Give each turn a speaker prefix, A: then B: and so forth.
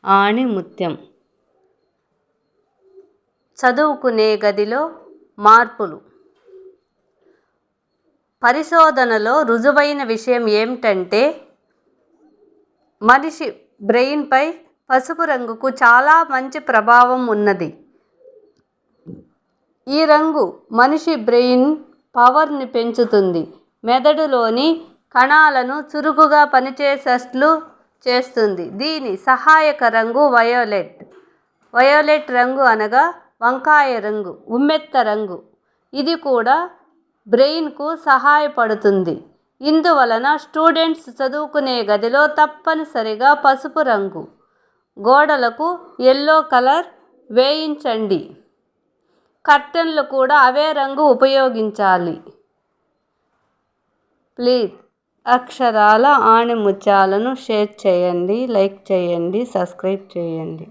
A: ఆణిముత్యం. చదువుకునే గదిలో మార్పులు. పరిశోధనలో రుజువైన విషయం ఏమిటంటే మనిషి బ్రెయిన్పై పసుపు రంగుకు చాలా మంచి ప్రభావం ఉన్నది. ఈ రంగు మనిషి బ్రెయిన్ పవర్ని పెంచుతుంది, మెదడులోని కణాలను చురుకుగా పనిచేసేట్లు చేస్తుంది. దీని సహాయక రంగు వయోలెట్. వయోలెట్ రంగు అనగా వంకాయ రంగు, ఉమ్మెత్త రంగు. ఇది కూడా బ్రెయిన్కు సహాయపడుతుంది. ఇందువలన స్టూడెంట్స్ చదువుకునే గదిలో తప్పనిసరిగా పసుపు రంగు, గోడలకు యెల్లో కలర్ వేయించండి. కర్టెన్లు కూడా అవే రంగు ఉపయోగించాలి. ప్లీజ్ అక్షరాల ఆణిముత్యాలను షేర్ చేయండి, లైక్ చేయండి, సబ్స్క్రైబ్ చేయండి.